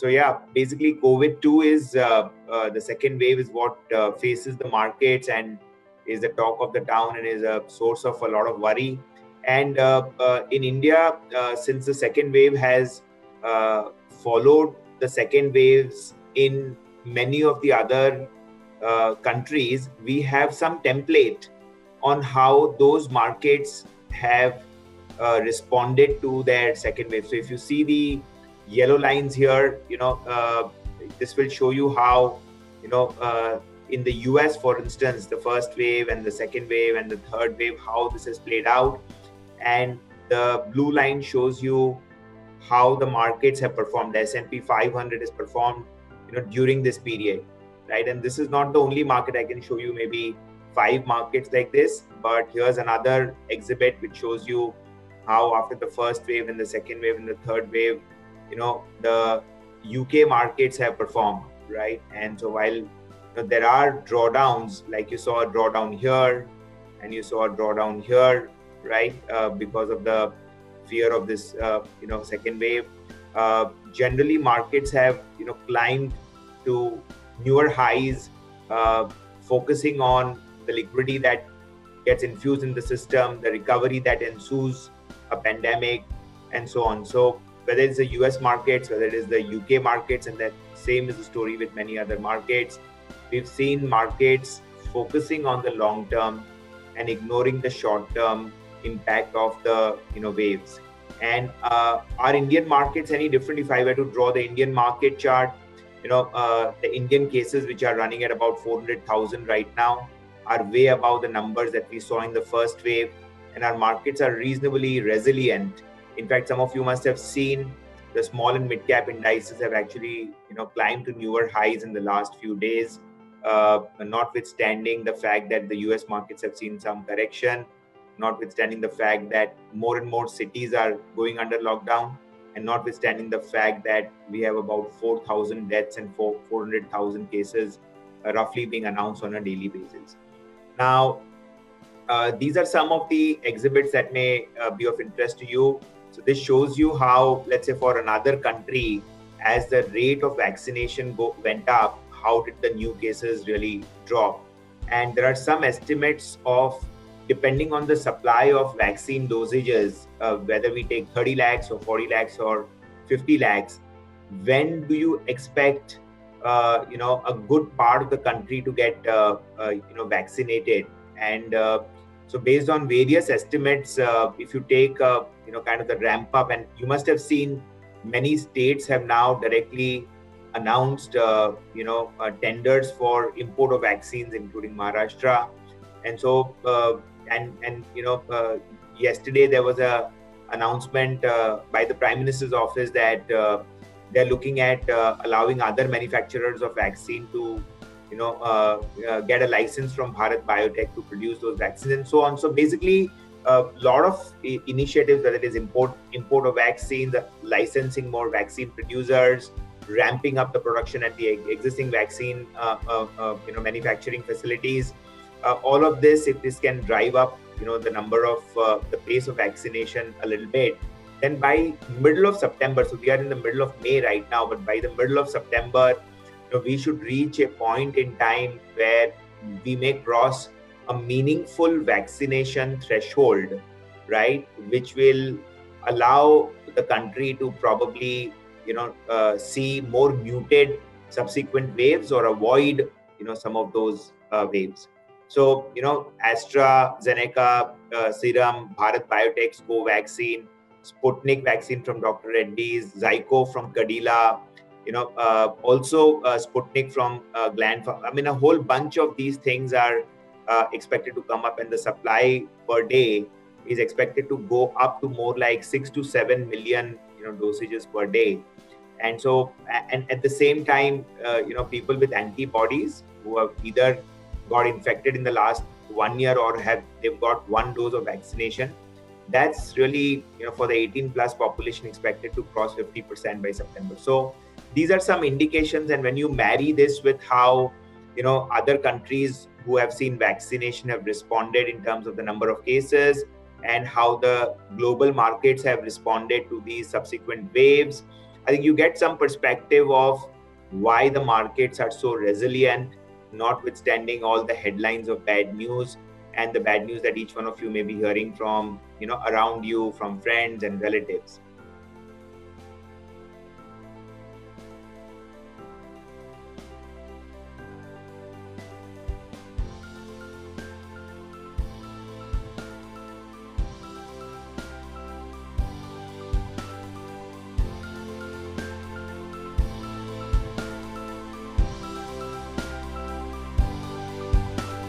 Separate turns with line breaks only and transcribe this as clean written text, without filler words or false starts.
So yeah, basically COVID-2 is the second wave is what faces the markets and is the talk of the town and is a source of a lot of worry. And in India, since the second wave has followed the second waves in many of the other countries, we have some template on how those markets have responded to their second wave. So if you see the yellow lines here, this will show you how, in the US, for instance, the first wave and the second wave and the third wave, how this has played out. And the blue line shows you how the markets have performed. The S&P 500 has performed, during this period, right? And this is not the only market. I can show you maybe 5 markets like this, but here's another exhibit which shows you how after the first wave and the second wave and the third wave, the UK markets have performed, right? And so while there are drawdowns, like you saw a drawdown here and you saw a drawdown here, right? Because of the fear of this, second wave. Generally, markets have, climbed to newer highs, focusing on the liquidity that gets infused in the system, the recovery that ensues a pandemic, and so on. So whether it's the US markets, whether it is the UK markets, and that same is the story with many other markets, we've seen markets focusing on the long term and ignoring the short term impact of the waves. And are Indian markets any different? If I were to draw the Indian market chart, the Indian cases, which are running at about 400,000 right now, are way above the numbers that we saw in the first wave, and our markets are reasonably resilient. In fact, some of you must have seen the small and mid cap indices have actually climbed to newer highs in the last few days, notwithstanding the fact that the US markets have seen some correction, notwithstanding the fact that more and more cities are going under lockdown, and notwithstanding the fact that we have about 4,000 deaths and 400,000 cases roughly being announced on a daily basis. Now, these are some of the exhibits that may be of interest to you. So this shows you how, let's say for another country, as the rate of vaccination went up, how did the new cases really drop? And there are some estimates of, depending on the supply of vaccine dosages, whether we take 30 lakhs or 40 lakhs or 50 lakhs, when do you expect, a good part of the country to get, vaccinated? And so based on various estimates, if you take, kind of the ramp up, and you must have seen many states have now directly announced, tenders for import of vaccines, including Maharashtra. And so, yesterday there was a announcement by the Prime Minister's office that they're looking at allowing other manufacturers of vaccine to, get a license from Bharat Biotech to produce those vaccines and so on. So basically, a lot of initiatives, whether it is import of vaccines, licensing more vaccine producers, ramping up the production at the existing vaccine, manufacturing facilities. All of this, if this can drive up, the number of the pace of vaccination a little bit, then by middle of September, so we are in the middle of May right now, but by the middle of September, we should reach a point in time where we may cross a meaningful vaccination threshold, right, which will allow the country to probably, see more muted subsequent waves or avoid, some of those waves. So, AstraZeneca, Serum, Bharat Biotech's Covaxin, Sputnik vaccine from Dr. Reddy's, Zyco from Cadila, also Sputnik from Gland. I mean, a whole bunch of these things are expected to come up, and the supply per day is expected to go up to more like 6 to 7 million, dosages per day. And so, and at the same time, people with antibodies who have either got infected in the last 1 year or they've got one dose of vaccination, that's really, for the 18 plus population, expected to cross 50% by September. So these are some indications. And when you marry this with how, other countries who have seen vaccination have responded in terms of the number of cases, and how the global markets have responded to these subsequent waves, I think you get some perspective of why the markets are so resilient, notwithstanding all the headlines of bad news and the bad news that each one of you may be hearing from, around you, from friends and relatives.